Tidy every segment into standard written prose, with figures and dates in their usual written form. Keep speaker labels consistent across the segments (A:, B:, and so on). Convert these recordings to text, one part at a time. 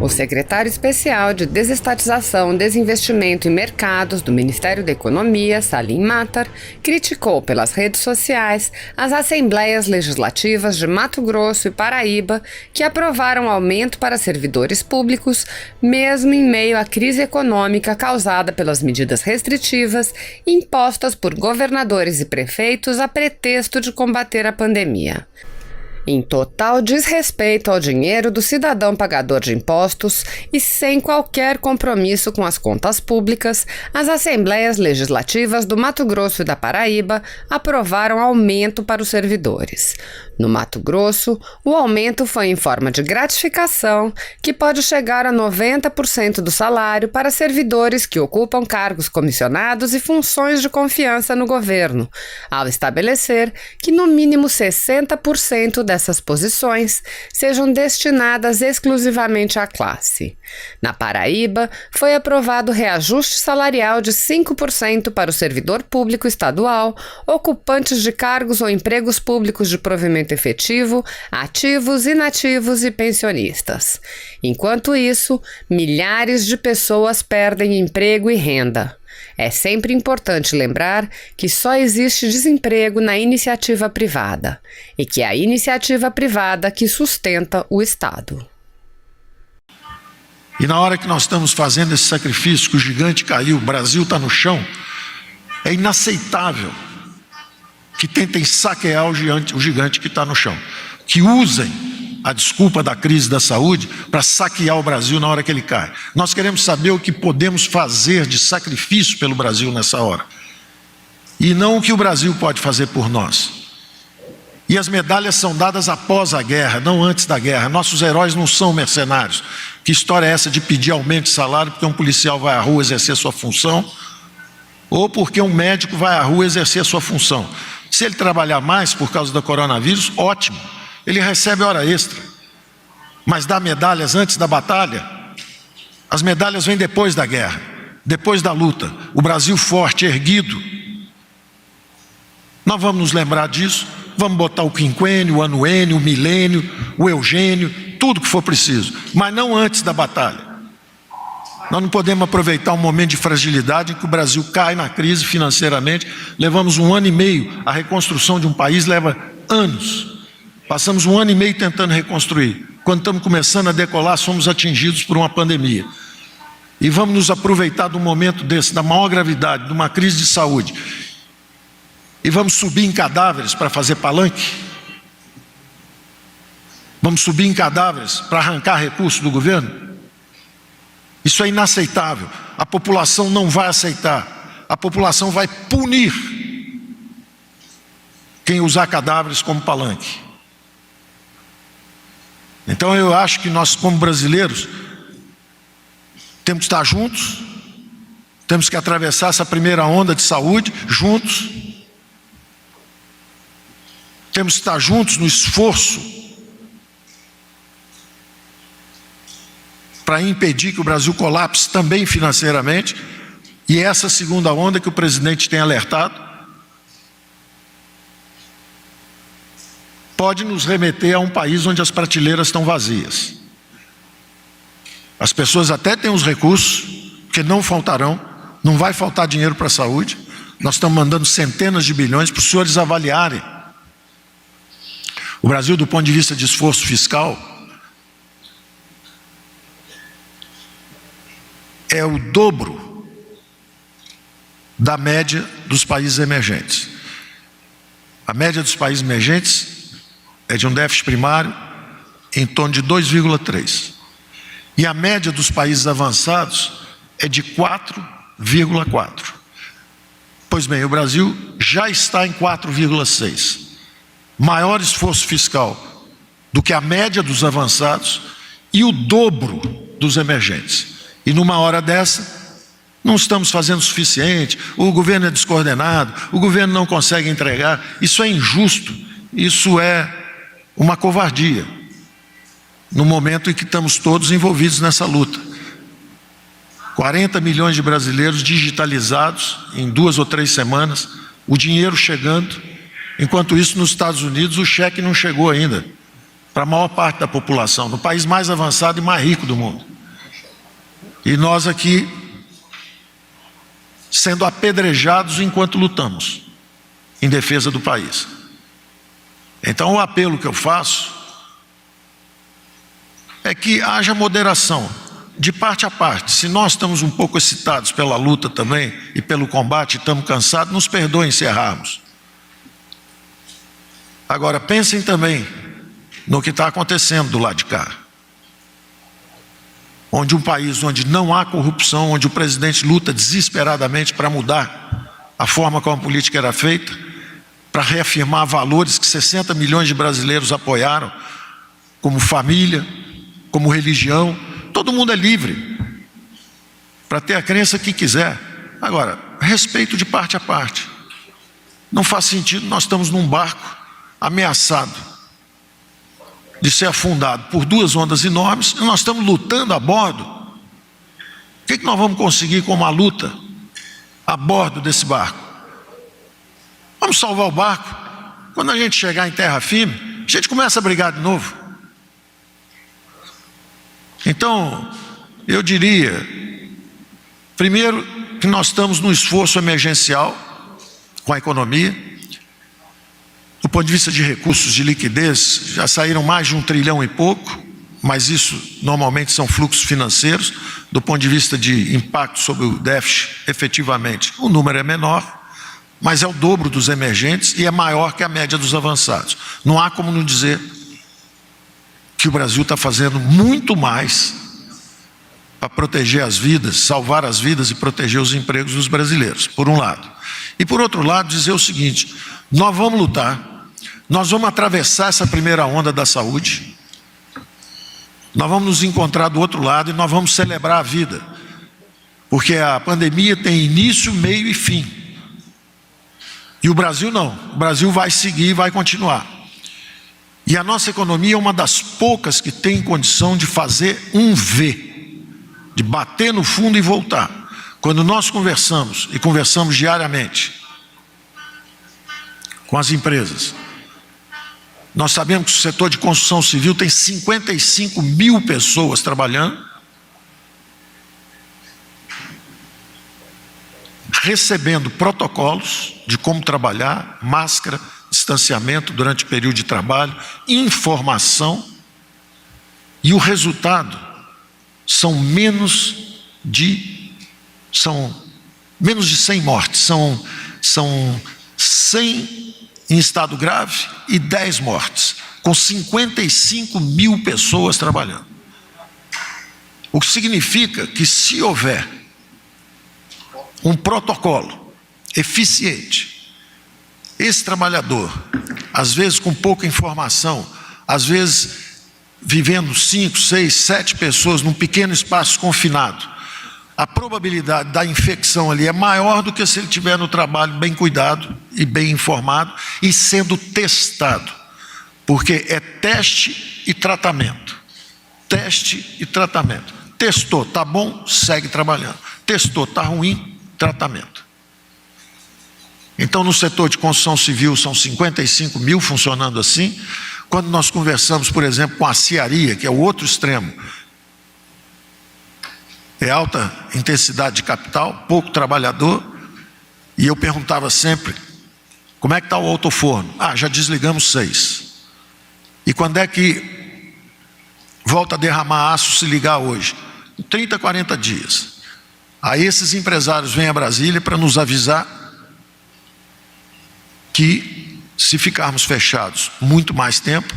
A: O secretário especial de Desestatização, Desinvestimento e Mercados do Ministério da Economia, Salim Matar, criticou pelas redes sociais as assembleias legislativas de Mato Grosso e Paraíba que aprovaram aumento para servidores públicos, mesmo em meio à crise econômica causada pelas medidas restritivas impostas por governadores e prefeitos a pretexto de combater a pandemia. Em total desrespeito ao dinheiro do cidadão pagador de impostos e sem qualquer compromisso com as contas públicas, as assembleias legislativas do Mato Grosso e da Paraíba aprovaram aumento para os servidores. No Mato Grosso, o aumento foi em forma de gratificação, que pode chegar a 90% do salário para servidores que ocupam cargos comissionados e funções de confiança no governo, ao estabelecer que no mínimo 60% dessas posições sejam destinadas exclusivamente à classe. Na Paraíba, foi aprovado reajuste salarial de 5% para o servidor público estadual, ocupantes de cargos ou empregos públicos de provimento efetivo, ativos, inativos e pensionistas. Enquanto isso, milhares de pessoas perdem emprego e renda. É sempre importante lembrar que só existe desemprego na iniciativa privada e que é a iniciativa privada que sustenta o Estado.
B: E na hora que nós estamos fazendo esse sacrifício, que o gigante caiu, o Brasil está no chão, é inaceitável que tentem saquear o gigante que está no chão, que usem a desculpa da crise da saúde para saquear o Brasil na hora que ele cai. Nós queremos saber o que podemos fazer de sacrifício pelo Brasil nessa hora, e não o que o Brasil pode fazer por nós. E as medalhas são dadas após a guerra, não antes da guerra. Nossos heróis não são mercenários. Que história é essa de pedir aumento de salário porque um policial vai à rua exercer sua função, ou porque um médico vai à rua exercer a sua função? Se ele trabalhar mais por causa do coronavírus, ótimo, ele recebe hora extra. Mas dá medalhas antes da batalha? As medalhas vêm depois da guerra, depois da luta. O Brasil forte, erguido. Nós vamos nos lembrar disso, vamos botar o quinquênio, o anuênio, o milênio, o eugênio, tudo que for preciso, mas não antes da batalha. Nós não podemos aproveitar um momento de fragilidade em que o Brasil cai na crise financeiramente. Levamos 1 ano e meio, a reconstrução de um país leva anos. Passamos 1 ano e meio tentando reconstruir. Quando estamos começando a decolar, somos atingidos por uma pandemia. E vamos nos aproveitar de um momento desse, da maior gravidade, de uma crise de saúde, e vamos subir em cadáveres para fazer palanque? Vamos subir em cadáveres para arrancar recursos do governo? Isso é inaceitável. A população não vai aceitar. A população vai punir quem usar cadáveres como palanque. Então eu acho que nós, como brasileiros, temos que estar juntos, temos que atravessar essa primeira onda de saúde juntos, temos que estar juntos no esforço para impedir que o Brasil colapse também financeiramente. E essa segunda onda que o presidente tem alertado pode nos remeter a um país onde as prateleiras estão vazias. As pessoas até têm os recursos, porque não faltarão, não vai faltar dinheiro para a saúde. Nós estamos mandando centenas de bilhões para os senhores avaliarem. O Brasil, do ponto de vista de esforço fiscal, é o dobro da média dos países emergentes. A média dos países emergentes é de um déficit primário em torno de 2,3. E a média dos países avançados é de 4,4. Pois bem, o Brasil já está em 4,6. Maior esforço fiscal do que a média dos avançados e o dobro dos emergentes. E numa hora dessa, não estamos fazendo o suficiente, o governo é descoordenado, o governo não consegue entregar. Isso é injusto, isso é uma covardia, no momento em que estamos todos envolvidos nessa luta. 40 milhões de brasileiros digitalizados em 2 ou 3 semanas, o dinheiro chegando. Enquanto isso, nos Estados Unidos, o cheque não chegou ainda para a maior parte da população, no país mais avançado e mais rico do mundo. E nós aqui sendo apedrejados enquanto lutamos em defesa do país. Então o apelo que eu faço é que haja moderação, de parte a parte. Se nós estamos um pouco excitados pela luta também e pelo combate, estamos cansados, nos perdoem se errarmos. Agora pensem também no que está acontecendo do lado de cá. Onde um país onde não há corrupção, onde o presidente luta desesperadamente para mudar a forma como a política era feita, para reafirmar valores que 60 milhões de brasileiros apoiaram, como família, como religião. Todo mundo é livre para ter a crença que quiser. Agora, respeito de parte a parte. Não faz sentido, nós estamos num barco ameaçado de ser afundado por duas ondas enormes, e nós estamos lutando a bordo. O que nós vamos conseguir com uma luta a bordo desse barco? Vamos salvar o barco. Quando a gente chegar em terra firme, a gente começa a brigar de novo. Então, eu diria, primeiro, que nós estamos num esforço emergencial com a economia. Do ponto de vista de recursos de liquidez, já saíram mais de 1 trilhão e pouco, mas isso normalmente são fluxos financeiros. Do ponto de vista de impacto sobre o déficit, efetivamente, o número é menor, mas é o dobro dos emergentes e é maior que a média dos avançados. Não há como não dizer que o Brasil está fazendo muito mais para proteger as vidas, salvar as vidas e proteger os empregos dos brasileiros, por um lado. E por outro lado, dizer o seguinte: nós vamos lutar, nós vamos atravessar essa primeira onda da saúde, nós vamos nos encontrar do outro lado e nós vamos celebrar a vida, porque a pandemia tem início, meio e fim. E o Brasil não, o Brasil vai seguir e vai continuar. E a nossa economia é uma das poucas que tem condição de fazer um V, de bater no fundo e voltar. Quando nós conversamos, e conversamos diariamente com as empresas, nós sabemos que o setor de construção civil tem 55 mil pessoas trabalhando, recebendo protocolos de como trabalhar, máscara, distanciamento durante o período de trabalho, informação, e o resultado são menos de 100 mortes, são 100 em estado grave e 10 mortes, com 55 mil pessoas trabalhando. O que significa que, se houver um protocolo eficiente, esse trabalhador, às vezes com pouca informação, às vezes vivendo 5, 6, 7 pessoas num pequeno espaço confinado, a probabilidade da infecção ali é maior do que se ele estiver no trabalho bem cuidado e bem informado e sendo testado, porque é teste e tratamento. Teste e tratamento. Testou, está bom, segue trabalhando. Testou, está ruim, tratamento. Então, no setor de construção civil são 55 mil funcionando assim. Quando nós conversamos, por exemplo, com a aciaria, que é o outro extremo, é alta intensidade de capital, pouco trabalhador, e eu perguntava sempre: como é que está o autoforno? Já desligamos 6. E quando é que volta a derramar aço se ligar hoje? 30, 40 dias. Aí esses empresários vêm a Brasília para nos avisar que, se ficarmos fechados muito mais tempo,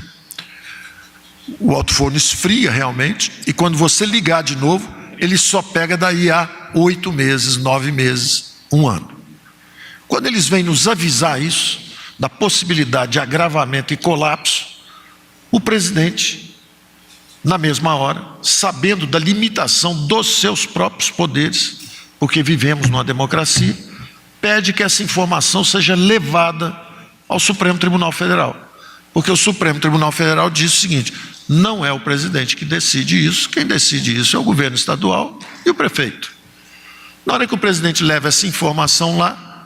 B: o autoforno esfria realmente, e quando você ligar de novo, ele só pega daí a 8 meses, 9 meses, 1 ano. Quando eles vêm nos avisar isso, da possibilidade de agravamento e colapso, o presidente, na mesma hora, sabendo da limitação dos seus próprios poderes, porque vivemos numa democracia, pede que essa informação seja levada ao Supremo Tribunal Federal. Porque o Supremo Tribunal Federal diz o seguinte: não é o presidente que decide isso, quem decide isso é o governo estadual e o prefeito. Na hora que o presidente leva essa informação lá,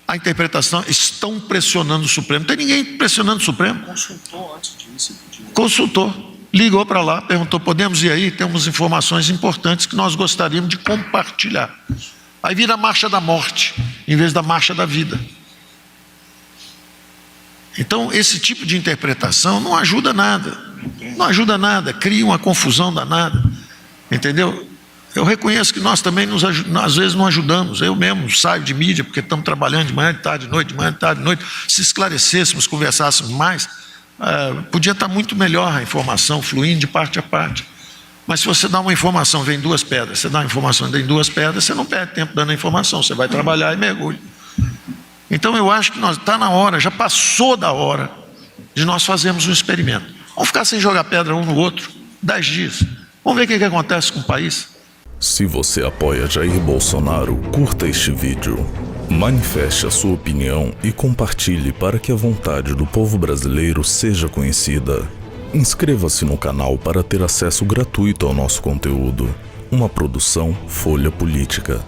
B: a interpretação, estão pressionando o Supremo. Não tem ninguém pressionando o Supremo.
C: Consultou antes disso.
B: Consultou. ligou para lá, perguntou, podemos ir aí? Temos informações importantes que nós gostaríamos de compartilhar. Aí vira a marcha da morte, em vez da marcha da vida. Então, esse tipo de interpretação não ajuda nada. Não ajuda nada, cria uma confusão danada. Entendeu? Eu reconheço que nós também, às vezes, não ajudamos. Eu mesmo saio de mídia, porque estamos trabalhando de manhã, de tarde, de noite, de manhã, de tarde, de noite. Se esclarecêssemos, conversássemos mais, podia estar muito melhor a informação, fluindo de parte a parte. Mas se você dá uma informação, vem duas pedras, você dá uma informação, vem duas pedras, você não perde tempo dando a informação, você vai trabalhar e mergulha. Então eu acho que está na hora, já passou da hora de nós fazermos um experimento. Vamos ficar sem jogar pedra um no outro, 10 dias. Vamos ver o que acontece com o país.
C: Se você apoia Jair Bolsonaro, curta este vídeo. Manifeste a sua opinião e compartilhe para que a vontade do povo brasileiro seja conhecida. Inscreva-se no canal para ter acesso gratuito ao nosso conteúdo. Uma produção Folha Política.